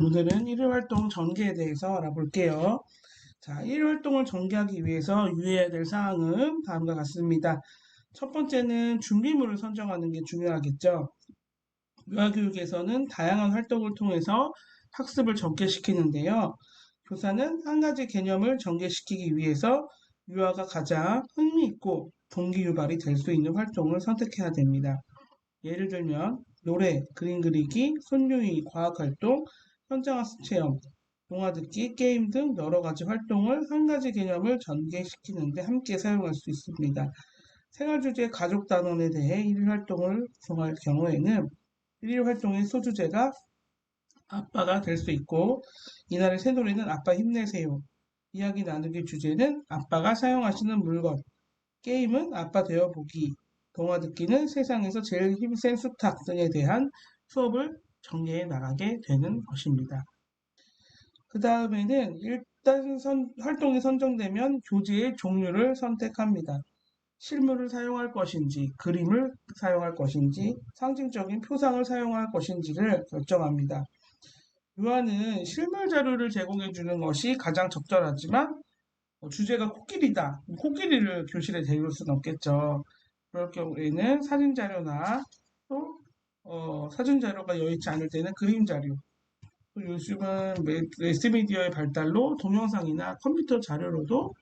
오늘은 일요활동 전개에 대해서 알아볼게요. 자, 일요활동을 전개하기 위해서 유의해야 될 사항은 다음과 같습니다. 첫 번째는 준비물을 선정하는 게 중요하겠죠. 유아교육에서는 다양한 활동을 통해서 학습을 전개시키는데요. 교사는 한 가지 개념을 전개시키기 위해서 유아가 가장 흥미있고 동기 유발이 될 수 있는 활동을 선택해야 됩니다. 예를 들면 노래, 그림 그리기, 손요이, 과학활동, 현장학습 체험, 동화 듣기, 게임 등 여러 가지 활동을 한 가지 개념을 전개시키는데 함께 사용할 수 있습니다. 생활주제 가족 단원에 대해 일일 활동을 구성할 경우에는 일일 활동의 소주제가 아빠가 될 수 있고, 이날의 새놀이는 아빠 힘내세요. 이야기 나누기 주제는 아빠가 사용하시는 물건, 게임은 아빠 되어보기, 동화 듣기는 세상에서 제일 힘센 수탉 등에 대한 수업을 전개해 나가게 되는 것입니다. 그 다음에는 일단 활동이 선정되면 교재의 종류를 선택합니다. 실물을 사용할 것인지, 그림을 사용할 것인지, 상징적인 표상을 사용할 것인지를 결정합니다. 유아는 실물 자료를 제공해 주는 것이 가장 적절하지만 주제가 코끼리다. 코끼리를 교실에 데려올 수는 없겠죠. 그럴 경우에는 사진 자료나 또 사진 자료가 여의치 않을 때는 그림 자료. 또 요즘은 매스미디어의 발달로 동영상이나 컴퓨터 자료로도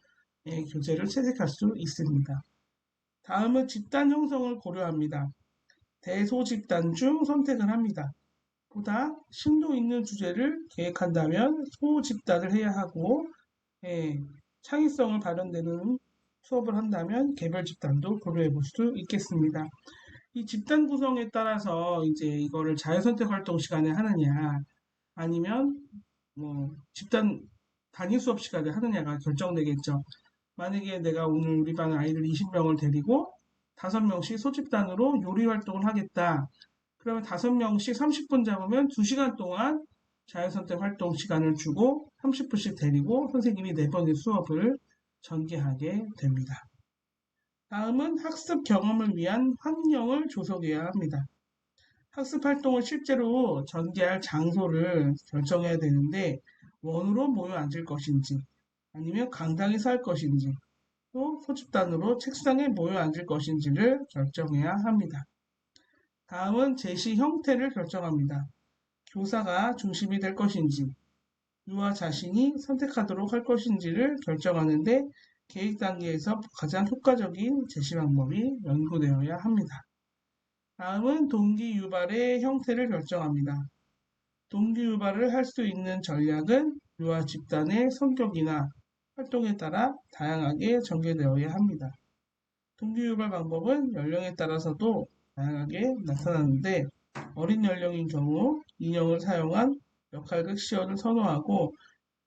교재를 채색할 수 있습니다. 다음은 집단 형성을 고려합니다. 대소집단 중 선택을 합니다. 보다 심도 있는 주제를 계획한다면 소집단을 해야 하고, 창의성을 발현되는 수업을 한다면 개별 집단도 고려해 볼 수 있겠습니다. 이 집단 구성에 따라서 이제 이거를 자유선택 활동 시간에 하느냐, 아니면 집단 단위 수업 시간에 하느냐가 결정되겠죠. 만약에 내가 오늘 우리 반 아이들 20명을 데리고 5명씩 소집단으로 요리 활동을 하겠다. 그러면 5명씩 30분 잡으면 2시간 동안 자유선택 활동 시간을 주고 30분씩 데리고 선생님이 4번의 수업을 전개하게 됩니다. 다음은 학습 경험을 위한 환경을 조성해야 합니다. 학습 활동을 실제로 전개할 장소를 결정해야 되는데 원으로 모여 앉을 것인지 아니면 강당에서 할 것인지 또 소집단으로 책상에 모여 앉을 것인지를 결정해야 합니다. 다음은 제시 형태를 결정합니다. 교사가 중심이 될 것인지 유아 자신이 선택하도록 할 것인지를 결정하는데 계획 단계에서 가장 효과적인 제시 방법이 연구되어야 합니다. 다음은 동기 유발의 형태를 결정합니다. 동기 유발을 할 수 있는 전략은 유아 집단의 성격이나 활동에 따라 다양하게 전개되어야 합니다. 동기 유발 방법은 연령에 따라서도 다양하게 나타나는데 어린 연령인 경우 인형을 사용한 역할극 시연을 선호하고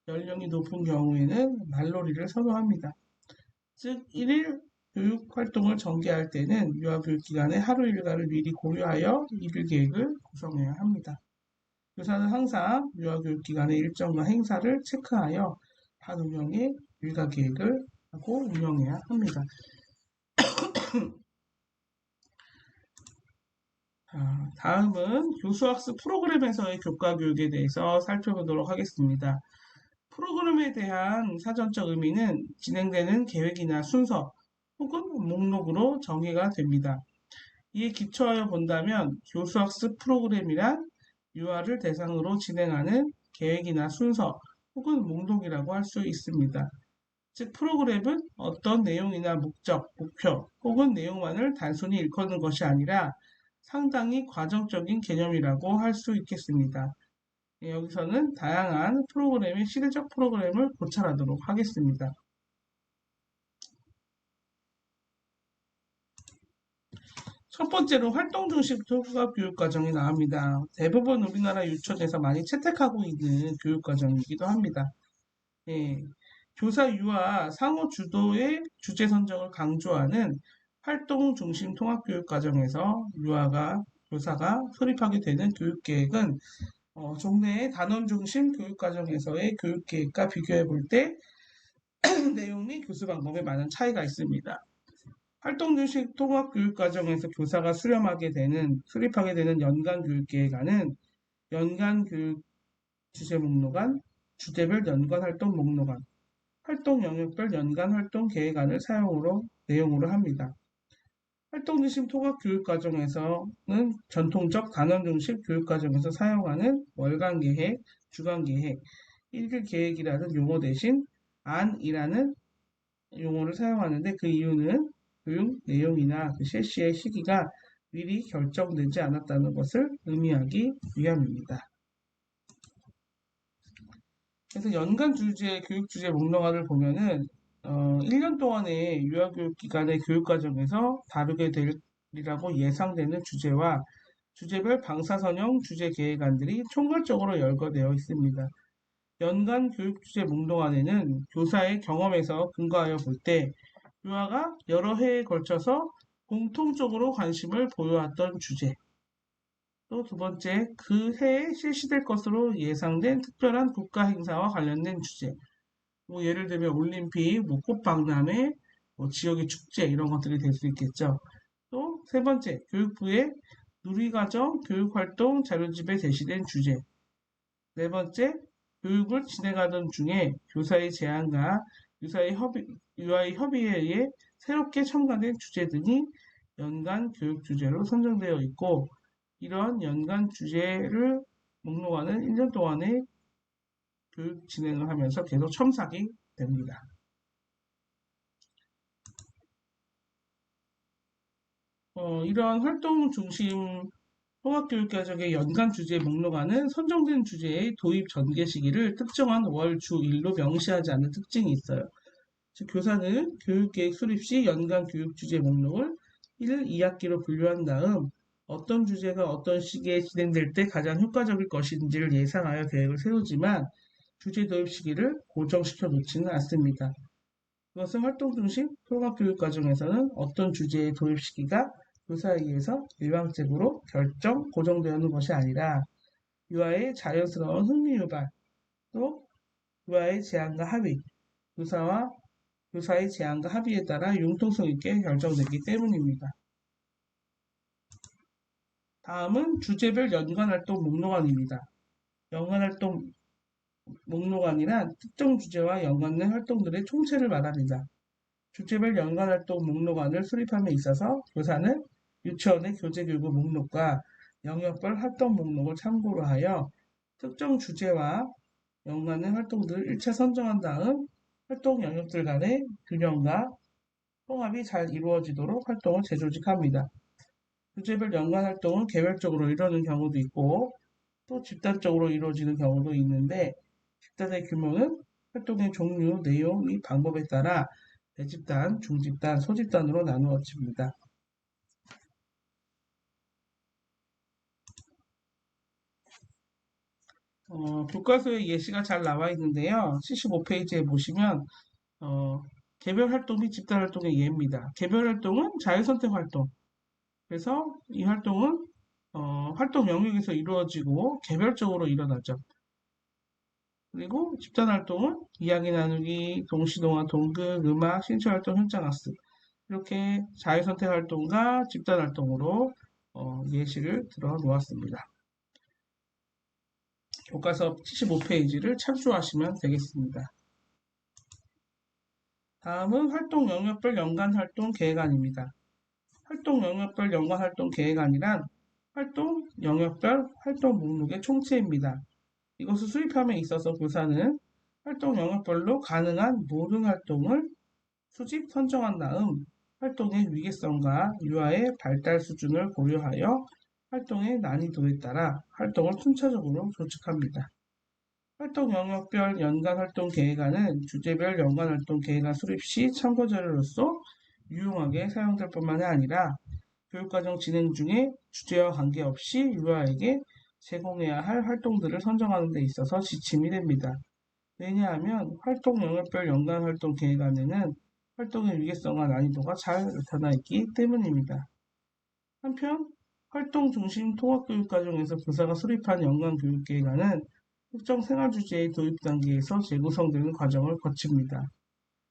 연령이 높은 경우에는 말놀이를 선호합니다. 즉 1일 교육 활동을 전개할 때는 유아교육기간의 하루 일과를 미리 고려하여 일일 계획을 구성해야 합니다. 교사는 항상 유아교육기간의 일정과 행사를 체크하여 반 운영의 일과 계획을 하고 운영해야 합니다. 다음은 교수학습 프로그램에서의 교과 교육에 대해서 살펴보도록 하겠습니다. 프로그램에 대한 사전적 의미는 진행되는 계획이나 순서 혹은 목록으로 정의가 됩니다. 이에 기초하여 본다면 교수학습 프로그램이란 유아를 대상으로 진행하는 계획이나 순서 혹은 목록이라고 할 수 있습니다. 즉 프로그램은 어떤 내용이나 목적, 목표 혹은 내용만을 단순히 일컫는 것이 아니라 상당히 과정적인 개념이라고 할 수 있겠습니다. 여기서는 다양한 프로그램의 시대적 프로그램을 고찰하도록 하겠습니다. 첫 번째로 활동 중심 통합 교육 과정이 나옵니다. 대부분 우리나라 유치원에서 많이 채택하고 있는 교육 과정이기도 합니다. 교사 유아 상호 주도의 주제 선정을 강조하는 활동 중심 통합 교육 과정에서 교사가 수립하게 되는 교육 계획은 종래의 단원 중심 교육 과정에서의 교육 계획과 비교해 볼 때 내용 및 교수 방법에 많은 차이가 있습니다. 활동 중심 통합 교육 과정에서 교사가 수립하게 되는 연간 교육 계획안은 연간 교육 주제 목록안, 주제별 연관 활동 목록안, 활동 영역별 연간 활동 계획안을 내용으로 합니다. 활동 중심 통합 교육 과정에서는 전통적 단원 중심 교육 과정에서 사용하는 월간 계획, 주간 계획, 일일 계획이라는 용어 대신 안이라는 용어를 사용하는데 그 이유는 교육 내용이나 그 실시의 시기가 미리 결정되지 않았다는 것을 의미하기 위함입니다. 그래서 연간 주제, 교육 주제 목록안을 보면은 1년 동안의 유아교육 기간의 교육 과정에서 다루게 되리라고 예상되는 주제와 주제별 방사선형 주제 계획안들이 총괄적으로 열거되어 있습니다. 연간 교육 주제 목록안에는 교사의 경험에서 근거하여 볼 때 유아가 여러 해에 걸쳐서 공통적으로 관심을 보여왔던 주제, 또 두 번째, 그 해에 실시될 것으로 예상된 특별한 국가 행사와 관련된 주제, 뭐 예를 들면 올림픽, 뭐 꽃박람회, 뭐 지역의 축제 이런 것들이 될 수 있겠죠. 또 세 번째, 교육부의 누리과정 교육활동 자료집에 제시된 주제. 네 번째, 교육을 진행하던 중에 교사의 제안과 유아의 협의에 의해 새롭게 첨가된 주제 등이 연간 교육 주제로 선정되어 있고 이런 연간 주제를 목록하는 1년 동안의 교육 진행을 하면서 계속 첨삭이 됩니다. 이러한 활동 중심 통합교육과정의 연간 주제 목록안은 선정된 주제의 도입 전개 시기를 특정한 월, 주, 일로 명시하지 않는 특징이 있어요. 즉, 교사는 교육계획 수립 시 연간 교육 주제 목록을 1, 2학기로 분류한 다음 어떤 주제가 어떤 시기에 진행될 때 가장 효과적일 것인지를 예상하여 계획을 세우지만 주제 도입 시기를 고정시켜 놓지는 않습니다. 그것은 활동 중심 통합교육 과정에서는 어떤 주제의 도입 시기가 교사에 의해서 일방적으로 고정되는 것이 아니라 유아의 자연스러운 흥미 유발, 또 유아의 제안과 합의, 교사의 제안과 합의에 따라 융통성 있게 결정되기 때문입니다. 다음은 주제별 연관활동 목록안입니다. 연관활동 목록안이란 특정 주제와 연관된 활동들의 총체를 말합니다. 주제별 연관활동 목록안을 수립함에 있어서 교사는 유치원의 교재교구 목록과 영역별 활동 목록을 참고로 하여 특정 주제와 연관된 활동들을 1차 선정한 다음 활동 영역들 간의 균형과 통합이 잘 이루어지도록 활동을 재조직합니다. 주제별 연관 활동은 개별적으로 이루어지는 경우도 있고 또 집단적으로 이루어지는 경우도 있는데 집단의 규모는 활동의 종류, 내용 및 방법에 따라 대집단, 중집단, 소집단으로 나누어집니다. 교과서에 예시가 잘 나와 있는데요. 75페이지에 보시면 개별 활동 및 집단 활동의 예입니다. 개별 활동은 자유선택 활동. 그래서 이 활동은 활동 영역에서 이루어지고 개별적으로 일어나죠. 그리고 집단 활동은 이야기 나누기, 동시동화, 동극, 음악, 신체활동, 현장학습 이렇게 자유선택 활동과 집단 활동으로 예시를 들어 놓았습니다. 교과서 75페이지를 참조하시면 되겠습니다. 다음은 활동 영역별 연간 활동 계획안입니다. 활동 영역별 연간 활동 계획안이란 활동 영역별 활동 목록의 총체입니다. 이것을 수립함에 있어서 교사는 활동 영역별로 가능한 모든 활동을 수집 선정한 다음 활동의 위계성과 유아의 발달 수준을 고려하여 활동의 난이도에 따라 활동을 순차적으로 조직합니다. 활동 영역별 연간 활동 계획안은 주제별 연간 활동 계획안 수립 시 참고 자료로서 유용하게 사용될 뿐만 아니라 교육과정 진행 중에 주제와 관계없이 유아에게 제공해야 할 활동들을 선정하는 데 있어서 지침이 됩니다. 왜냐하면 활동 영역별 연간 활동 계획안에는 활동의 위계성과 난이도가 잘 나타나 있기 때문입니다. 한편 활동 중심 통합교육 과정에서 교사가 수립한 연간 교육 계획안은 특정 생활 주제의 도입 단계에서 재구성되는 과정을 거칩니다.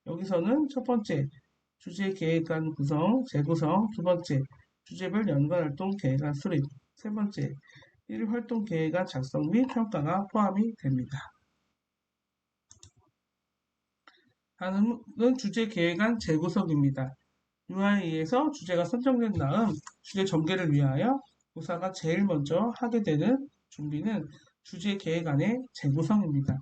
여기서는 첫 번째, 주제 계획안 구성, 재구성, 두 번째, 주제별 연간 활동 계획안 수립, 세 번째, 1일 활동 계획안 작성 및 평가가 포함이 됩니다. 다음은 주제 계획안 재구성입니다. 유아에 의해서 주제가 선정된 다음 주제 전개를 위하여 교사가 제일 먼저 하게 되는 준비는 주제 계획안의 재구성입니다.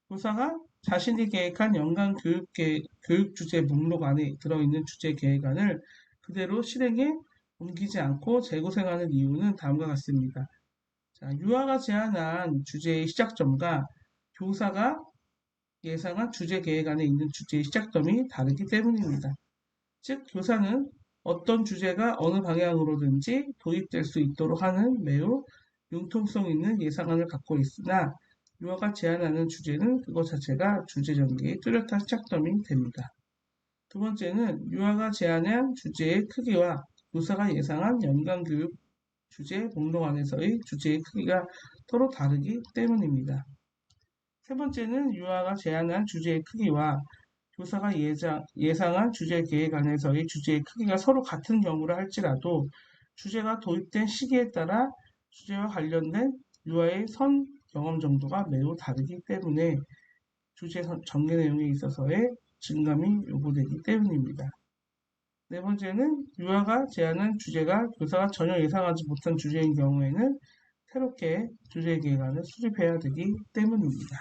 교사가 자신이 계획한 연간 교육 주제 목록 안에 들어있는 주제 계획안을 그대로 실행에 옮기지 않고 재구성하는 이유는 다음과 같습니다. 자, 유아가 제안한 주제의 시작점과 교사가 예상한 주제 계획안에 있는 주제의 시작점이 다르기 때문입니다. 즉, 교사는 어떤 주제가 어느 방향으로든지 도입될 수 있도록 하는 매우 융통성 있는 예상안을 갖고 있으나 유아가 제안하는 주제는 그것 자체가 주제 전개의 뚜렷한 시작점이 됩니다. 두 번째는 유아가 제안한 주제의 크기와 교사가 예상한 연간 교육 주제 목록 안에서의 주제의 크기가 서로 다르기 때문입니다. 세 번째는 유아가 제안한 주제의 크기와 교사가 예상한 주제 계획 안에서의 주제의 크기가 서로 같은 경우라 할지라도 주제가 도입된 시기에 따라 주제와 관련된 유아의 선 경험 정도가 매우 다르기 때문에 주제 전개 내용에 있어서의 증감이 요구되기 때문입니다. 네 번째는 유아가 제안한 주제가 교사가 전혀 예상하지 못한 주제인 경우에는 새롭게 주제 계획안을 수립해야 되기 때문입니다.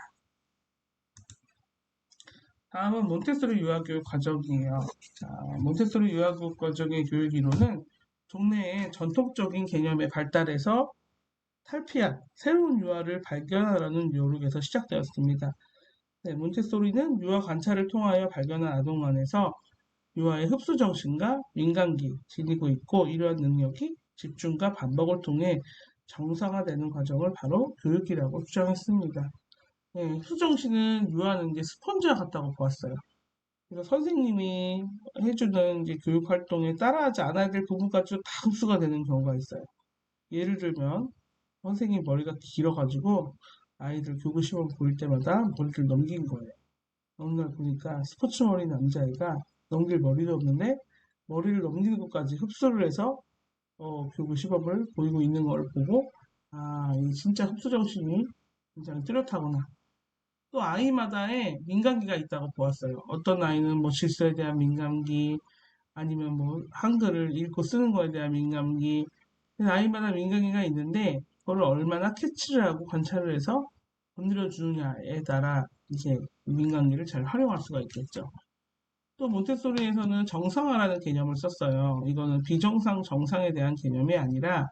다음은 몬테소리 유아교육 과정이에요. 자, 몬테소리 유아교육 과정의 교육 이론은 동네의 전통적인 개념의 발달에서 탈피한 새로운 유아를 발견하라는 요록에서 시작되었습니다. 네, 몬테소리는 유아 관찰을 통하여 발견한 아동 안에서 유아의 흡수 정신과 민감기 지니고 있고 이러한 능력이 집중과 반복을 통해 정상화되는 과정을 바로 교육이라고 주장했습니다. 네, 흡수 정신은 유아는 이제 스펀지와 같다고 보았어요. 그래서 선생님이 해주는 이제 교육 활동에 따라하지 않아야 될 부분까지 다 흡수가 되는 경우가 있어요. 예를 들면 선생님 머리가 길어가지고 아이들 교구 시험 보일 때마다 머리를 넘긴 거예요. 어느 날 보니까 스포츠 머리 남자아이가 넘길 머리도 없는데 머리를 넘기는 것까지 흡수를 해서 교구 시범을 보이고 있는 걸 보고 이 진짜 흡수 정신이 굉장히 뚜렷하구나. 또 아이마다의 민감기가 있다고 보았어요. 어떤 아이는 뭐 질서에 대한 민감기 아니면 뭐 한글을 읽고 쓰는 거에 대한 민감기 아이마다 민감기가 있는데 그걸 얼마나 캐치를 하고 관찰을 해서 건드려 주느냐에 따라 이제 민감기를 잘 활용할 수가 있겠죠. 또 몬테소리에서는 정상화라는 개념을 썼어요. 이거는 비정상 정상에 대한 개념이 아니라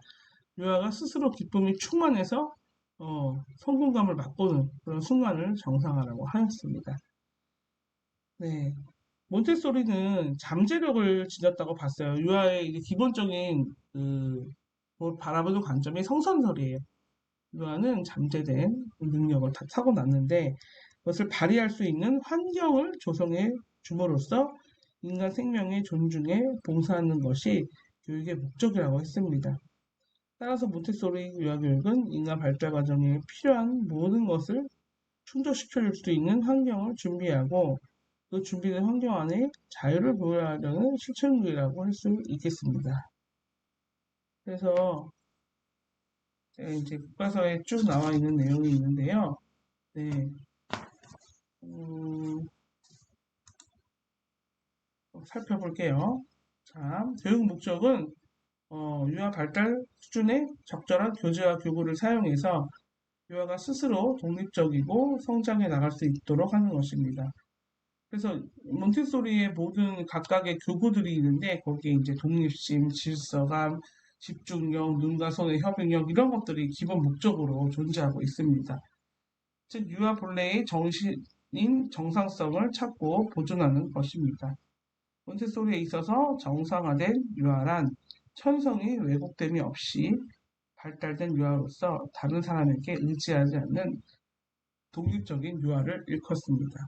유아가 스스로 기쁨이 충만해서 성공감을 맛보는 그런 순간을 정상화라고 하였습니다. 네, 몬테소리는 잠재력을 지녔다고 봤어요. 유아의 기본적인 바라보는 관점이 성선설이에요. 유아는 잠재된 능력을 다 타고났는데 그것을 발휘할 수 있는 환경을 조성해 줌으로써 인간 생명의 존중에 봉사하는 것이 교육의 목적이라고 했습니다. 따라서 몬테소리 유아교육은 인간 발달 과정에 필요한 모든 것을 충족시켜줄 수 있는 환경을 준비하고 그 준비된 환경 안에 자유를 보여하려는 실천교육이라고 할 수 있겠습니다. 그래서 이제 교과서에 쭉 나와 있는 내용이 있는데요. 네. 살펴볼게요. 자, 교육 목적은 유아 발달 수준의 적절한 교재와 교구를 사용해서 유아가 스스로 독립적이고 성장해 나갈 수 있도록 하는 것입니다. 그래서 몬테소리의 모든 각각의 교구들이 있는데 거기에 이제 독립심, 질서감, 집중력, 눈과 손의 협응력 이런 것들이 기본 목적으로 존재하고 있습니다. 즉 유아 본래의 정신인 정상성을 찾고 보존하는 것입니다. 몬테소리에 있어서 정상화된 유아란 천성이 왜곡됨이 없이 발달된 유아로서 다른 사람에게 의지하지 않는 독립적인 유아를 일컫습니다.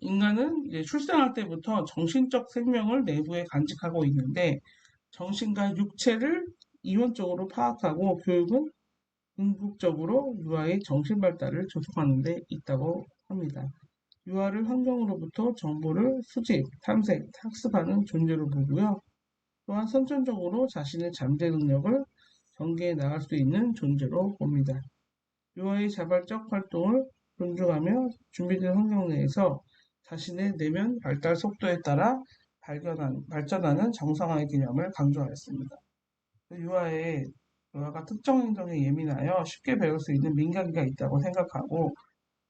인간은 이제 출생할 때부터 정신적 생명을 내부에 간직하고 있는데 정신과 육체를 이원적으로 파악하고 교육은 궁극적으로 유아의 정신 발달을 조성하는 데 있다고 합니다. 유아를 환경으로부터 정보를 수집, 탐색, 학습하는 존재로 보고요. 또한 선천적으로 자신의 잠재 능력을 전개해 나갈 수 있는 존재로 봅니다. 유아의 자발적 활동을 존중하며 준비된 환경 내에서 자신의 내면 발달 속도에 따라 발전하는 정상화의 개념을 강조하였습니다. 유아가 특정 행동에 예민하여 쉽게 배울 수 있는 민감기가 있다고 생각하고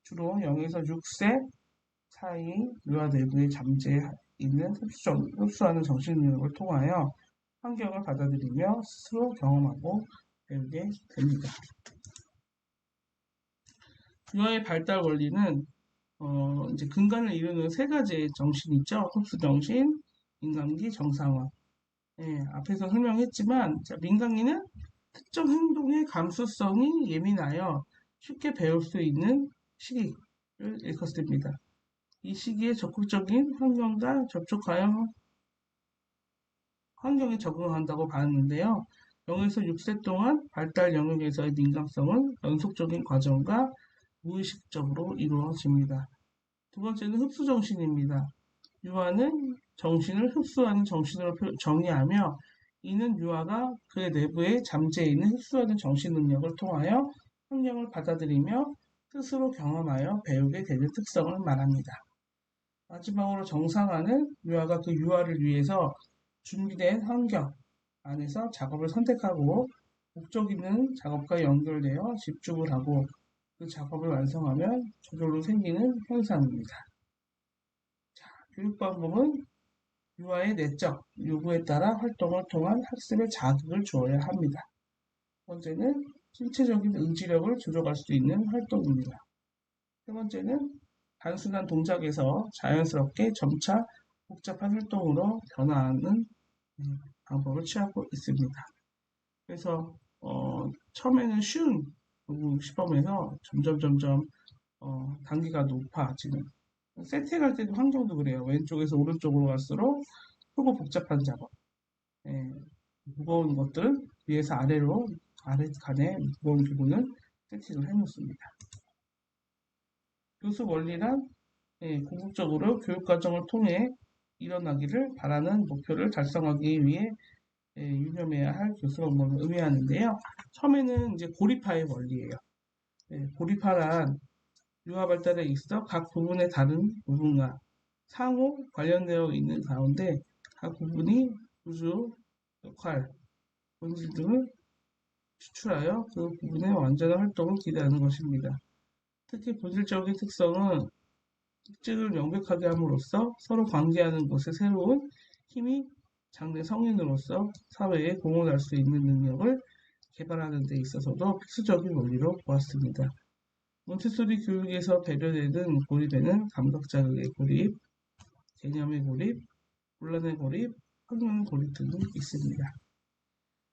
주로 0에서 6세 사이 유아 내부에 잠재해 있는 흡수하는 정신 능력을 통하여 환경을 받아들이며 스스로 경험하고 배우게 됩니다. 유아의 발달 원리는 이제 근간을 이루는 세 가지의 정신이 있죠. 흡수정신, 민감기, 정상화. 앞에서 설명했지만 민감기는 특정 행동의 감수성이 예민하여 쉽게 배울 수 있는 시기를 일컫습니다. 이 시기에 적극적인 환경과 접촉하여 환경에 적응한다고 봤는데요. 0에서 6세 동안 발달 영역에서의 민감성은 연속적인 과정과 무의식적으로 이루어집니다. 두 번째는 흡수정신입니다. 유아는 정신을 흡수하는 정신으로 정의하며 이는 유아가 그의 내부에 잠재해 있는 흡수하는 정신 능력을 통하여 환경을 받아들이며 스스로 경험하여 배우게 되는 특성을 말합니다. 마지막으로 정상화는 유아가 그 유아를 위해서 준비된 환경 안에서 작업을 선택하고 목적 있는 작업과 연결되어 집중을 하고 그 작업을 완성하면 저절로 생기는 현상입니다. 교육 방법은 유아의 내적 요구에 따라 활동을 통한 학습의 자극을 주어야 합니다. 번째는 신체적인 의지력을 조절할 수 있는 활동입니다. 세 번째는 단순한 동작에서 자연스럽게 점차 복잡한 활동으로 변화하는 방법을 취하고 있습니다. 그래서 처음에는 쉬운 시범에서 점점 단계가 높아지는 세팅할 때도 환경도 그래요. 왼쪽에서 오른쪽으로 갈수록 크고 복잡한 작업. 무거운 것들은 위에서 아래로 아래 칸에 무거운 부분을 세팅을 해놓습니다. 교수 원리란 궁극적으로 교육과정을 통해 일어나기를 바라는 목표를 달성하기 위해 유념해야 할 교수 방법을 의미하는데요. 처음에는 이제 고립화의 원리예요. 고립화란 유아 발달에 있어 각 부분의 다른 부분과 상호 관련되어 있는 가운데 각 부분이 구조, 역할, 본질 등을 추출하여 그 부분의 완전한 활동을 기대하는 것입니다. 특히 본질적인 특성은 특징을 명백하게 함으로써 서로 관계하는 것에 새로운 힘이 장래 성인으로서 사회에 공헌할 수 있는 능력을 개발하는 데 있어서도 필수적인 원리로 보았습니다. 몬테소리 교육에서 배려되는 고립에는 감각 자극의 고립, 개념의 고립, 혼란의 고립, 환경의 고립 등이 있습니다.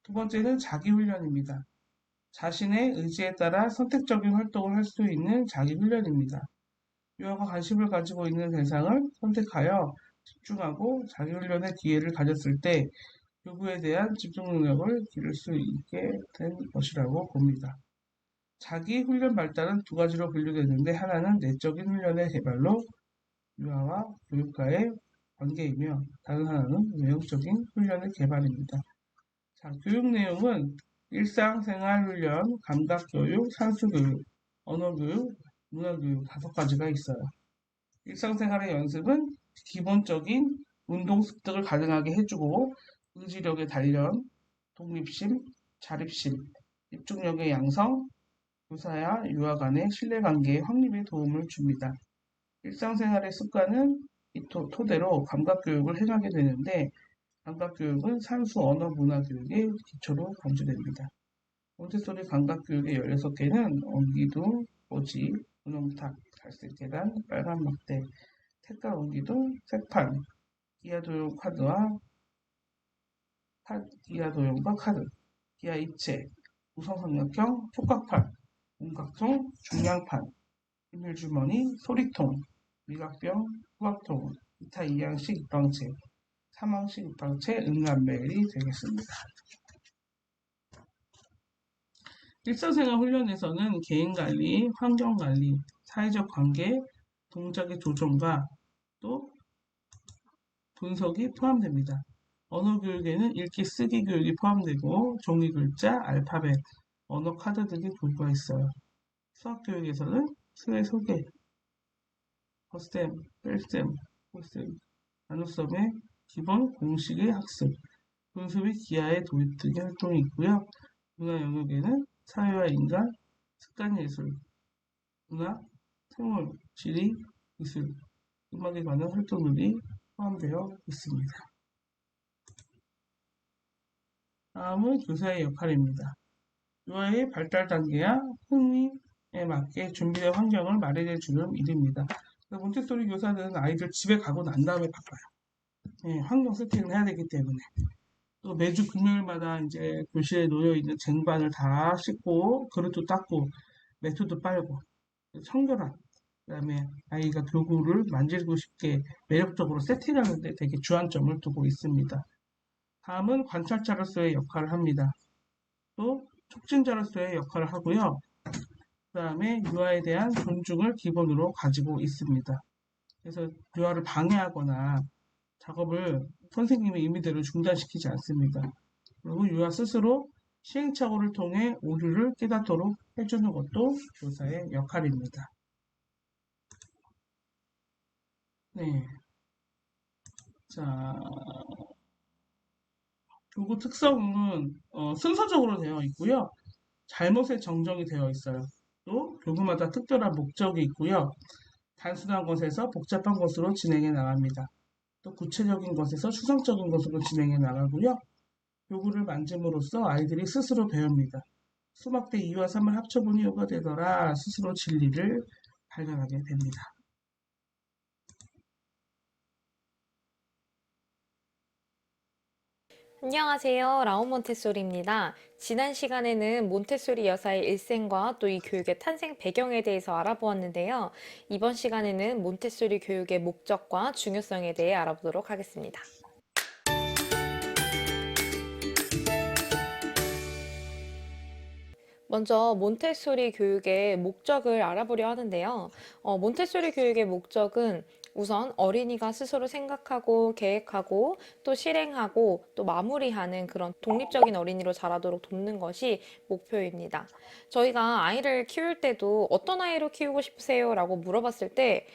두 번째는 자기훈련입니다. 자신의 의지에 따라 선택적인 활동을 할 수 있는 자기훈련입니다. 유아가 관심을 가지고 있는 대상을 선택하여 집중하고 자기훈련의 기회를 가졌을 때 요구에 대한 집중 능력을 기를 수 있게 된 것이라고 봅니다. 자기 훈련 발달은 두 가지로 분류되는데 하나는 내적인 훈련의 개발로 유아와 교육과의 관계이며 다른 하나는 외형적인 훈련의 개발입니다. 자, 교육 내용은 일상생활 훈련, 감각교육, 산수교육, 언어교육, 문화교육 5가지가 있어요. 일상생활의 연습은 기본적인 운동 습득을 가능하게 해주고 의지력의 단련, 독립심, 자립심, 집중력의 양성, 교사와 유아 간의 신뢰관계의 확립에 도움을 줍니다. 일상생활의 습관은 이 토대로 감각교육을 행하게 되는데 감각교육은 산수, 언어, 문화교육의 기초로 간주됩니다. 몬테소리 감각교육의 16개는 옹기둥, 오지, 분홍탁, 갈색 계단, 빨간 막대, 색깔 옹기둥, 색판, 기하도형과 카드, 기하 입체, 우성삼각형, 촉각판, 문각통, 중량판, 비밀주머니, 소리통, 미각병, 후각통, 기타 2항식 입방체, 3항식 입방체, 음감벨이 되겠습니다. 일상생활 훈련에서는 개인관리, 환경관리, 사회적 관계, 동작의 조정과 또 분석이 포함됩니다. 언어 교육에는 읽기, 쓰기 교육이 포함되고 종이 글자, 알파벳, 언어 카드 등의 교구가 있어요. 수학 교육에서는 수의 소개, 헛셈, 뺄셈, 홀셈, 나눗셈의 기본 공식의 학습, 분수 및 기하의 도입 등의 활동이 있고요. 문화 영역에는 사회와 인간, 습관예술, 문학, 생물, 지리, 기술, 음악에 관한 활동들이 포함되어 있습니다. 다음은 교사의 역할입니다. 유아의 발달 단계와 흥미에 맞게 준비된 환경을 마련해 주는 일입니다. 몬테소리 교사는 아이들 집에 가고 난 다음에 바빠요. 환경 세팅을 해야 되기 때문에. 또 매주 금요일마다 이제 교실에 놓여 있는 쟁반을 다 씻고 그릇도 닦고 매트도 빨고 청결한, 그다음에 아이가 교구를 만지고 싶게 매력적으로 세팅하는 데 되게 주안점을 두고 있습니다. 다음은 관찰자로서의 역할을 합니다. 또 촉진자로서의 역할을 하고요. 그 다음에 유아에 대한 존중을 기본으로 가지고 있습니다. 그래서 유아를 방해하거나 작업을 선생님의 임의대로 중단시키지 않습니다. 그리고 유아 스스로 시행착오를 통해 오류를 깨닫도록 해주는 것도 교사의 역할입니다. 네. 자, 교구 특성은 순서적으로 되어 있고요. 잘못에 정정이 되어 있어요. 또 교구마다 특별한 목적이 있고요. 단순한 것에서 복잡한 것으로 진행해 나갑니다. 또 구체적인 것에서 추상적인 것으로 진행해 나가고요. 교구를 만짐으로써 아이들이 스스로 배웁니다. 수학 때 2와 3을 합쳐보니 5가 되더라. 스스로 진리를 발견하게 됩니다. 안녕하세요. 라온 몬테소리입니다. 지난 시간에는 몬테소리 여사의 일생과 또 이 교육의 탄생 배경에 대해서 알아보았는데요. 이번 시간에는 몬테소리 교육의 목적과 중요성에 대해 알아보도록 하겠습니다. 먼저 몬테소리 교육의 목적을 알아보려 하는데요. 몬테소리 교육의 목적은 우선 어린이가 스스로 생각하고 계획하고 또 실행하고 또 마무리하는 그런 독립적인 어린이로 자라도록 돕는 것이 목표입니다. 저희가 아이를 키울 때도 어떤 아이로 키우고 싶으세요? 라고 물어봤을 때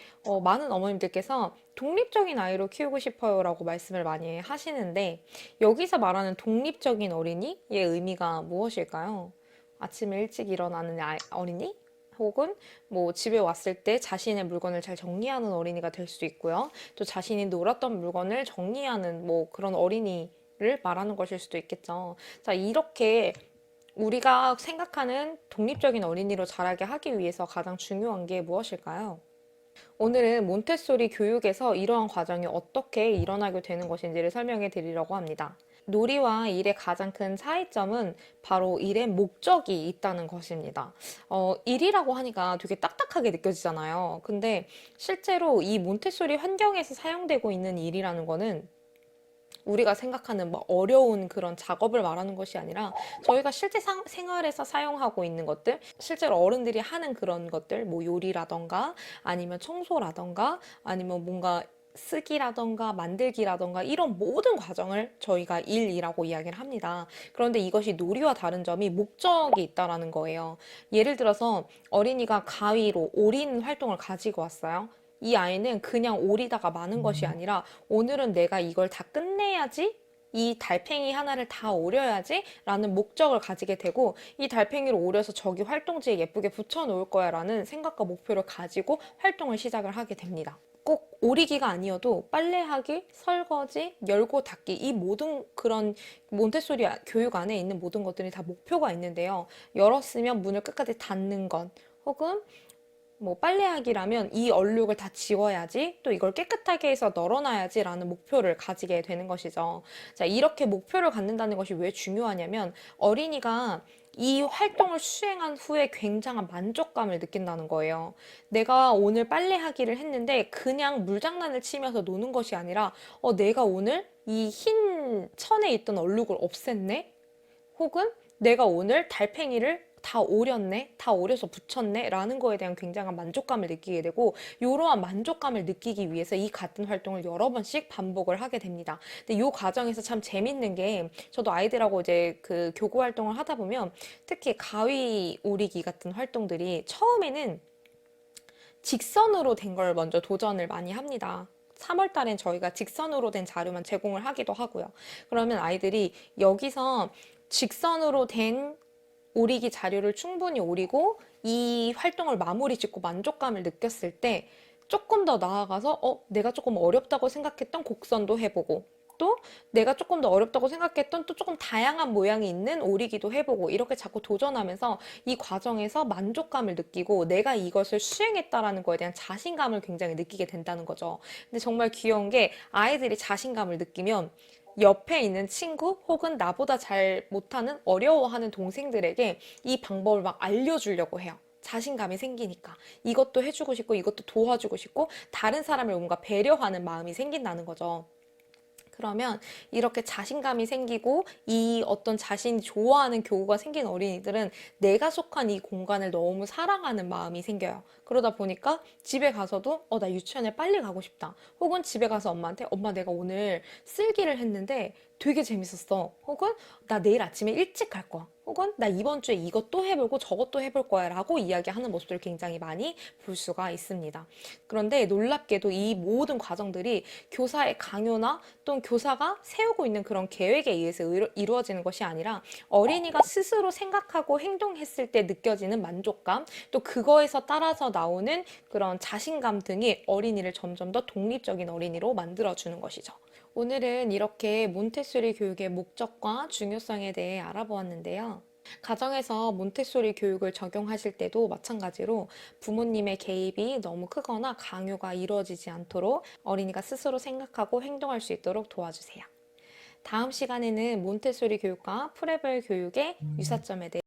많은 어머님들께서 독립적인 아이로 키우고 싶어요 라고 말씀을 많이 하시는데 여기서 말하는 독립적인 어린이의 의미가 무엇일까요? 아침에 일찍 일어나는 어린이? 혹은 뭐 집에 왔을 때 자신의 물건을 잘 정리하는 어린이가 될 수 있고요. 또 자신이 놀았던 물건을 정리하는 뭐 그런 어린이를 말하는 것일 수도 있겠죠. 자, 이렇게 우리가 생각하는 독립적인 어린이로 자라게 하기 위해서 가장 중요한 게 무엇일까요? 오늘은 몬테소리 교육에서 이러한 과정이 어떻게 일어나게 되는 것인지를 설명해 드리려고 합니다. 놀이와 일의 가장 큰 차이점은 바로 일의 목적이 있다는 것입니다. 일이라고 하니까 되게 딱딱하게 느껴지잖아요. 근데 실제로 이 몬테소리 환경에서 사용되고 있는 일이라는 거는 우리가 생각하는 뭐 어려운 그런 작업을 말하는 것이 아니라 저희가 실제 생활에서 사용하고 있는 것들, 실제로 어른들이 하는 그런 것들, 뭐 요리라던가 아니면 청소라던가 아니면 뭔가 쓰기라던가 만들기라던가 이런 모든 과정을 저희가 일이라고 이야기를 합니다. 그런데 이것이 놀이와 다른 점이 목적이 있다라는 거예요. 예를 들어서 어린이가 가위로 오린 활동을 가지고 왔어요. 이 아이는 그냥 오리다가 마는 것이 아니라 오늘은 내가 이걸 다 끝내야지, 이 달팽이 하나를 다 오려야지 라는 목적을 가지게 되고 이 달팽이를 오려서 저기 활동지에 예쁘게 붙여놓을 거야 라는 생각과 목표를 가지고 활동을 시작을 하게 됩니다. 꼭 오리기가 아니어도 빨래하기, 설거지, 열고 닫기 이 모든 그런 몬테소리 교육 안에 있는 모든 것들이 다 목표가 있는데요. 열었으면 문을 끝까지 닫는 것 혹은 뭐 빨래하기라면 이 얼룩을 다 지워야지 또 이걸 깨끗하게 해서 널어놔야지 라는 목표를 가지게 되는 것이죠. 자, 이렇게 목표를 갖는다는 것이 왜 중요하냐면 어린이가 이 활동을 수행한 후에 굉장한 만족감을 느낀다는 거예요. 내가 오늘 빨래하기를 했는데 그냥 물장난을 치면서 노는 것이 아니라 내가 오늘 이 흰 천에 있던 얼룩을 없앴네? 혹은 내가 오늘 달팽이를 다 오렸네, 다 오려서 붙였네 라는 거에 대한 굉장한 만족감을 느끼게 되고, 이러한 만족감을 느끼기 위해서 이 같은 활동을 여러 번씩 반복을 하게 됩니다. 근데 이 과정에서 참 재밌는 게, 저도 아이들하고 이제 그 교구 활동을 하다 보면 특히 가위 오리기 같은 활동들이 처음에는 직선으로 된 걸 먼저 도전을 많이 합니다. 3월 달엔 저희가 직선으로 된 자료만 제공을 하기도 하고요. 그러면 아이들이 여기서 직선으로 된 오리기 자료를 충분히 오리고 이 활동을 마무리 짓고 만족감을 느꼈을 때 조금 더 나아가서 내가 조금 어렵다고 생각했던 곡선도 해보고, 또 내가 조금 더 어렵다고 생각했던 또 조금 다양한 모양이 있는 오리기도 해보고, 이렇게 자꾸 도전하면서 이 과정에서 만족감을 느끼고 내가 이것을 수행했다라는 거에 대한 자신감을 굉장히 느끼게 된다는 거죠. 근데 정말 귀여운 게, 아이들이 자신감을 느끼면 옆에 있는 친구 혹은 나보다 잘 못하는 어려워하는 동생들에게 이 방법을 막 알려주려고 해요. 자신감이 생기니까 이것도 해주고 싶고 이것도 도와주고 싶고 다른 사람을 뭔가 배려하는 마음이 생긴다는 거죠. 그러면 이렇게 자신감이 생기고 이 어떤 자신이 좋아하는 교구가 생긴 어린이들은 내가 속한 이 공간을 너무 사랑하는 마음이 생겨요. 그러다 보니까 집에 가서도 나 유치원에 빨리 가고 싶다. 혹은 집에 가서 엄마한테, 엄마 내가 오늘 쓸기를 했는데 되게 재밌었어. 혹은 나 내일 아침에 일찍 갈 거야. 혹은 나 이번 주에 이것도 해보고 저것도 해볼 거야 라고 이야기하는 모습들을 굉장히 많이 볼 수가 있습니다. 그런데 놀랍게도 이 모든 과정들이 교사의 강요나 또는 교사가 세우고 있는 그런 계획에 의해서 이루어지는 것이 아니라 어린이가 스스로 생각하고 행동했을 때 느껴지는 만족감, 또 그거에서 따라서 나오는 그런 자신감 등이 어린이를 점점 더 독립적인 어린이로 만들어주는 것이죠. 오늘은 이렇게 몬테소리 교육의 목적과 중요성에 대해 알아보았는데요. 가정에서 몬테소리 교육을 적용하실 때도 마찬가지로 부모님의 개입이 너무 크거나 강요가 이루어지지 않도록 어린이가 스스로 생각하고 행동할 수 있도록 도와주세요. 다음 시간에는 몬테소리 교육과 프레벨 교육의 유사점에 대해